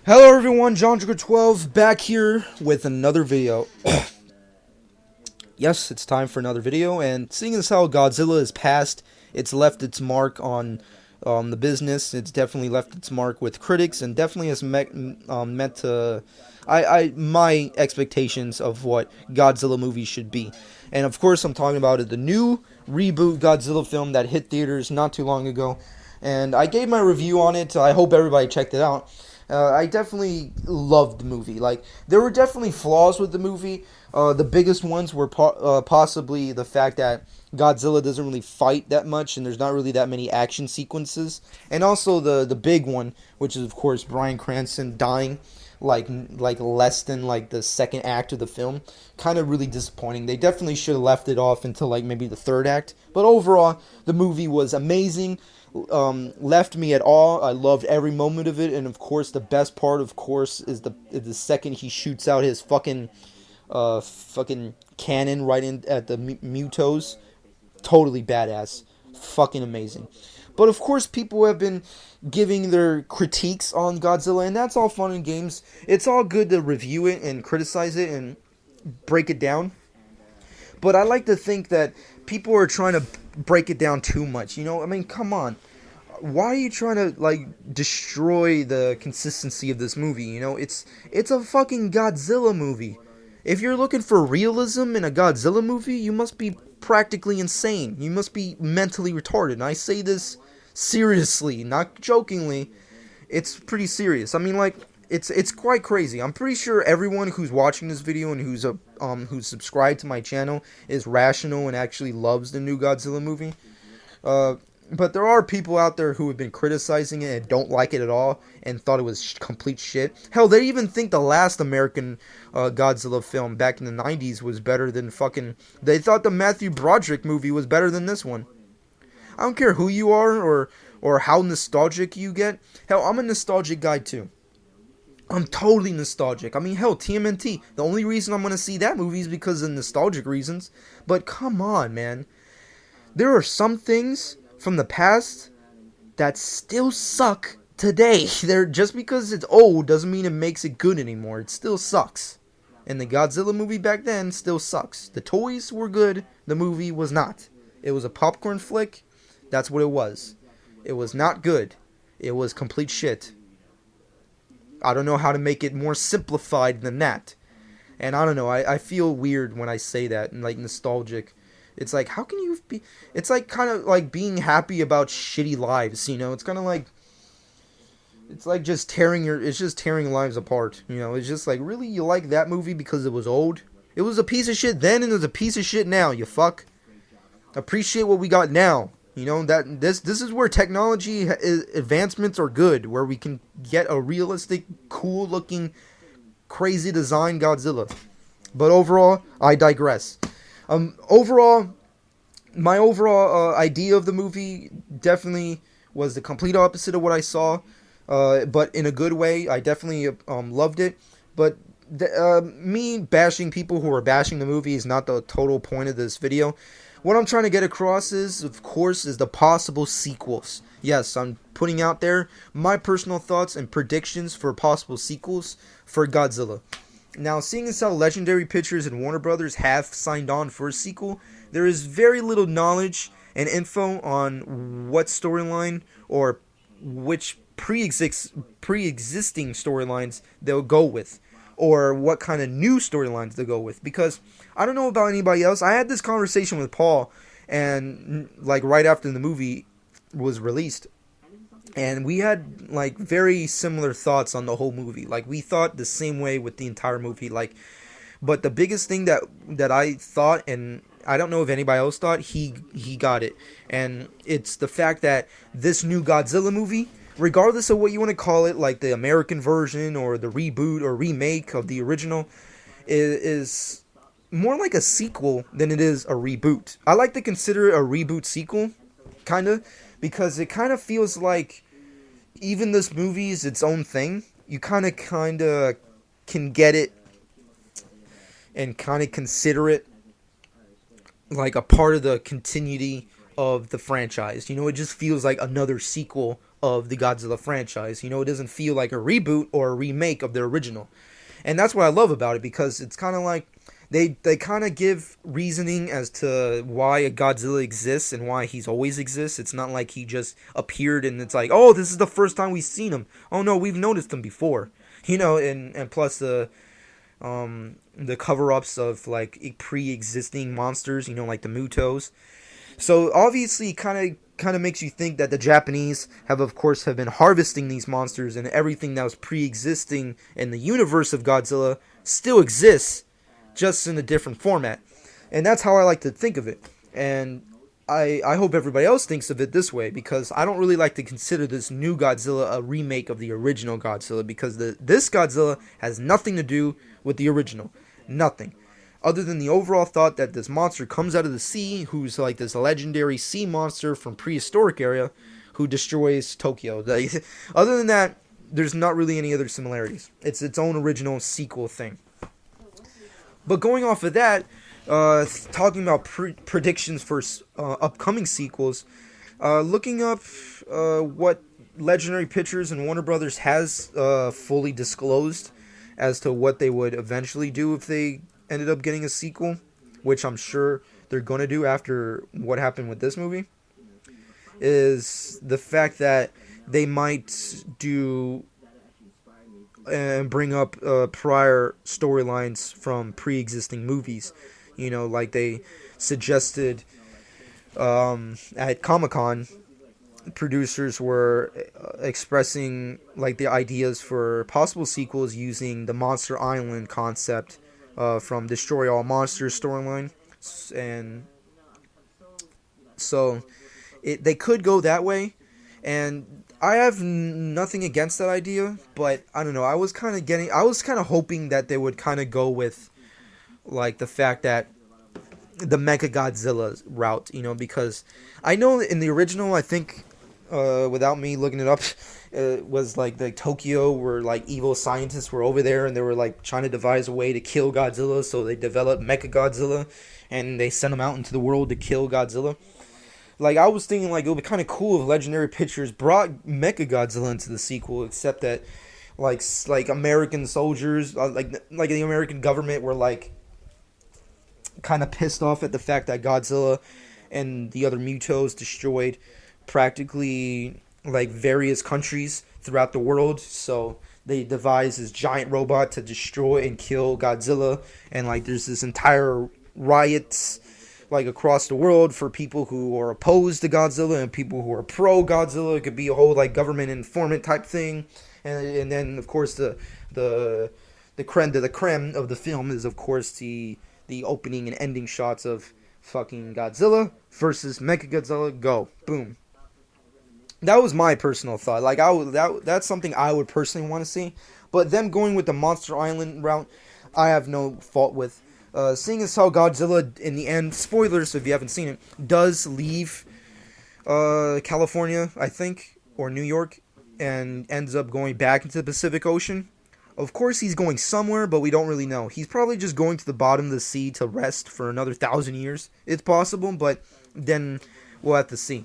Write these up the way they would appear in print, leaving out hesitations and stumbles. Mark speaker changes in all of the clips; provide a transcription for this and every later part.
Speaker 1: Hello everyone, John 12 back here with another video. Yes, it's time for another video, and seeing as how Godzilla is past, it's left its mark on the business. It's definitely left its mark with critics, and definitely has meant to my expectations of what Godzilla movies should be. And of course, I'm talking about the new reboot Godzilla film that hit theaters not too long ago, and I gave my review on it. I hope everybody checked it out. I definitely loved the movie. Like, there were definitely flaws with the movie. The biggest ones were possibly the fact that Godzilla doesn't really fight that much, and there's not really that many action sequences. And also the big one, which is of course Bryan Cranston dying, like less than like the second act of the film. Kind of really disappointing. They definitely should have left it off until like maybe the third act. But overall, the movie was amazing. Left me at awe. I loved every moment of it, and of course, the best part, of course, is the second he shoots out his fucking cannon right in at the Mutos. Totally badass, fucking amazing. But of course, people have been giving their critiques on Godzilla, and that's all fun and games. It's all good to review it and criticize it and break it down. But I like to think that people are trying to break it down too much. You know, I mean, come on. Why are you trying to like destroy the consistency of this movie? You know, it's a fucking Godzilla movie. If you're looking for realism in a Godzilla movie, you must be practically insane. You must be mentally retarded. And I say this seriously, not jokingly. It's pretty serious. I mean, like, it's quite crazy. I'm pretty sure everyone who's watching this video and who's subscribed to my channel is rational and actually loves the new Godzilla movie. But there are people out there who have been criticizing it and don't like it at all and thought it was complete shit. Hell, they even think the last American Godzilla film back in the 90s was better than fucking... They thought the Matthew Broderick movie was better than this one. I don't care who you are or how nostalgic you get. Hell, I'm a nostalgic guy too. I'm totally nostalgic. I mean, hell, TMNT. The only reason I'm going to see that movie is because of nostalgic reasons. But come on, man. There are some things from the past that still suck today. Just because it's old doesn't mean it makes it good anymore. It still sucks. And the Godzilla movie back then still sucks. The toys were good. The movie was not. It was a popcorn flick. That's what it was. It was not good. It was complete shit. I don't know how to make it more simplified than that. And I don't know, I feel weird when I say that, and like nostalgic. It's like, how can you be... It's like kind of like being happy about shitty lives, you know? It's kind of like... It's like just it's just tearing lives apart, you know? It's just like, really? You like that movie because it was old? It was a piece of shit then and it's a piece of shit now, you fuck. Appreciate what we got now. You know, that this is where technology advancements are good, where we can get a realistic, cool-looking, crazy design Godzilla. But overall, I digress. Overall, my overall idea of the movie definitely was the complete opposite of what I saw, but in a good way. I definitely loved it. But me bashing people who are bashing the movie is not the total point of this video. What I'm trying to get across is, of course, is the possible sequels. Yes, I'm putting out there my personal thoughts and predictions for possible sequels for Godzilla. Now, seeing as how Legendary Pictures and Warner Brothers have signed on for a sequel, there is very little knowledge and info on what storyline or which pre-existing storylines they'll go with, or what kind of new storylines they'll go with, because I don't know about anybody else. I had this conversation with Paul, and like right after the movie was released, and we had like very similar thoughts on the whole movie. Like, we thought the same way with the entire movie. Like, but the biggest thing that I thought, and I don't know if anybody else thought, he got it, and it's the fact that this new Godzilla movie, regardless of what you want to call it, like the American version or the reboot or remake of the original, is more like a sequel than it is a reboot. I like to consider it a reboot sequel, kind of, because it kind of feels like even this movie is its own thing. You kind of can get it and kind of consider it like a part of the continuity of the franchise. You know, it just feels like another sequel of the Godzilla franchise. You know, it doesn't feel like a reboot or a remake of the original. And that's what I love about it, because it's kind of like they kind of give reasoning as to why a Godzilla exists and why he's always exists. It's not like he just appeared and it's like, oh, this is the first time we've seen him. Oh no, we've noticed him before. You know, and plus the cover-ups of like pre-existing monsters, you know, like the Mutos. So obviously kind of makes you think that the Japanese have been harvesting these monsters, and everything that was pre-existing in the universe of Godzilla still exists, just in a different format. And that's how I like to think of it. And I hope everybody else thinks of it this way, because I don't really like to consider this new Godzilla a remake of the original Godzilla, because this Godzilla has nothing to do with the original. Nothing. Other than the overall thought that this monster comes out of the sea, who's like this legendary sea monster from prehistoric area, who destroys Tokyo. Other than that, there's not really any other similarities. It's its own original sequel thing. But going off of that, talking about predictions for upcoming sequels, looking up what Legendary Pictures and Warner Brothers has fully disclosed as to what they would eventually do if they ended up getting a sequel, which I'm sure they're going to do after what happened with this movie, is the fact that they might do and bring up prior storylines from pre-existing movies. You know, like they suggested at Comic-Con, producers were expressing like the ideas for possible sequels using the Monster Island concept from Destroy All Monsters storyline. And so they could go that way, and I have nothing against that idea, but I don't know. I was kind of hoping that they would kind of go with like the fact that the Mecha Godzilla route, you know, because I know in the original, I think, without me looking it up, it was like the Tokyo, where like evil scientists were over there and they were like trying to devise a way to kill Godzilla, so they developed Mecha Godzilla and they sent him out into the world to kill Godzilla. Like, I was thinking, like, it would be kind of cool if Legendary Pictures brought Mecha Godzilla into the sequel, except that, like American soldiers, like the American government were, like, kind of pissed off at the fact that Godzilla and the other Mutos destroyed practically, like, various countries throughout the world, so they devised this giant robot to destroy and kill Godzilla, and, like, there's this entire riots, like, across the world for people who are opposed to Godzilla and people who are pro-Godzilla. It could be a whole, like, government informant type thing. And then, of course, the creme de la creme of the film is, of course, the opening and ending shots of fucking Godzilla versus Mechagodzilla. Go. Boom. That was my personal thought. Like, that's something I would personally want to see. But them going with the Monster Island route, I have no fault with. Seeing as how Godzilla, in the end, spoilers if you haven't seen it, does leave California, I think, or New York, and ends up going back into the Pacific Ocean. Of course, he's going somewhere, but we don't really know. He's probably just going to the bottom of the sea to rest for another 1,000 years. It's possible, but then we'll have to see.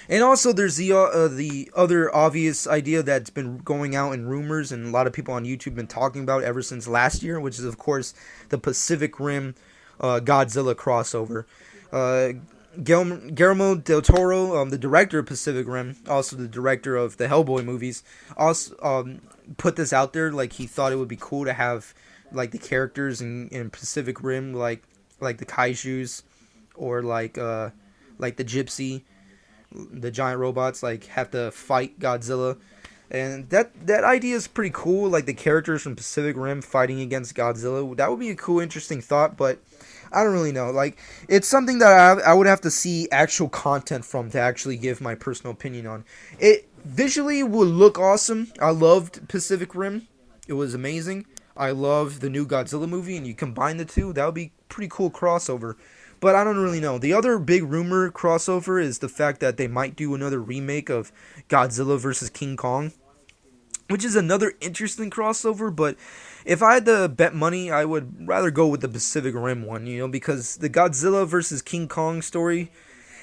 Speaker 1: And also, there's the other obvious idea that's been going out in rumors, and a lot of people on YouTube have been talking about ever since last year, which is, of course, the Pacific Rim Godzilla crossover. Guillermo del Toro, the director of Pacific Rim, also the director of the Hellboy movies, also put this out there. Like, he thought it would be cool to have, like, the characters in Pacific Rim, like the kaijus, or like the gypsy, the giant robots, like, have to fight Godzilla. And that idea is pretty cool, like the characters from Pacific Rim fighting against Godzilla. That would be a cool, interesting thought, but I don't really know. Like, it's something that I would have to see actual content from to actually give my personal opinion on. It visually would look awesome. I loved Pacific Rim. It was amazing. I love the new Godzilla movie, and you combine the two, that would be pretty cool crossover. But I don't really know. The other big rumor crossover is the fact that they might do another remake of Godzilla vs. King Kong, which is another interesting crossover, but if I had to bet money, I would rather go with the Pacific Rim one, because the Godzilla vs. King Kong story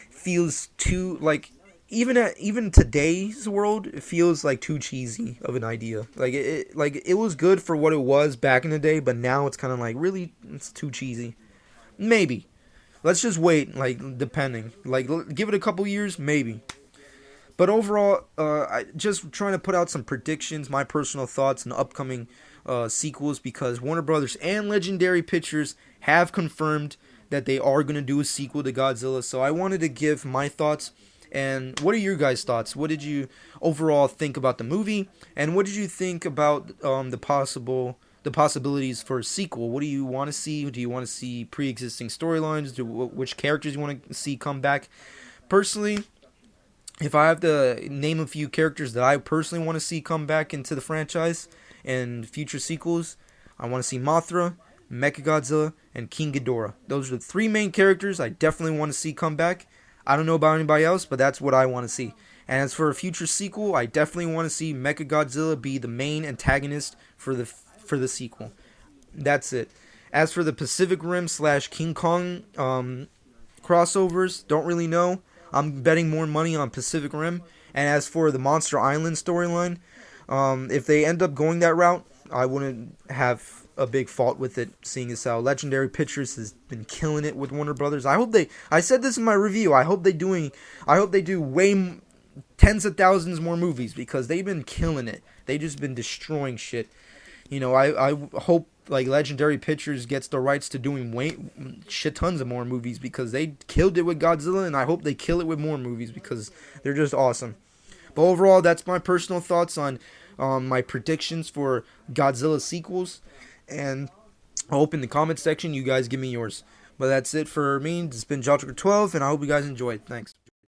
Speaker 1: feels too, like, even today's world, it feels like too cheesy of an idea. Like it was good for what it was back in the day, but now it's kind of like really it's too cheesy. Maybe let's just wait. Like depending, like give it a couple years, maybe. But overall, I just trying to put out some predictions, my personal thoughts, and upcoming sequels because Warner Brothers and Legendary Pictures have confirmed that they are going to do a sequel to Godzilla. So I wanted to give my thoughts. And what are your guys' thoughts? What did you overall think about the movie? And what did you think about the possibilities for a sequel? What do you want to see? Do you want to see pre-existing storylines? Which characters you want to see come back? Personally, if I have to name a few characters that I personally want to see come back into the franchise and future sequels, I want to see Mothra, Mechagodzilla, and King Ghidorah. Those are the three main characters I definitely want to see come back. I don't know about anybody else, but that's what I want to see. And as for a future sequel, I definitely want to see Mechagodzilla be the main antagonist for the sequel. That's it. As for the Pacific Rim / King Kong crossovers, don't really know. I'm betting more money on Pacific Rim. And as for the Monster Island storyline, if they end up going that route, I wouldn't have a big fault with it, seeing as how Legendary Pictures has been killing it with Warner Brothers. I said this in my review. I hope they do way tens of thousands more movies because they've been killing it. They just been destroying shit. You know, I hope like Legendary Pictures gets the rights to doing way shit tons of more movies because they killed it with Godzilla, and I hope they kill it with more movies because they're just awesome. But overall, that's my personal thoughts on my predictions for Godzilla sequels. And I hope in the comment section you guys give me yours. But that's it for me. It's been Jotricker12, and I hope you guys enjoyed. Thanks.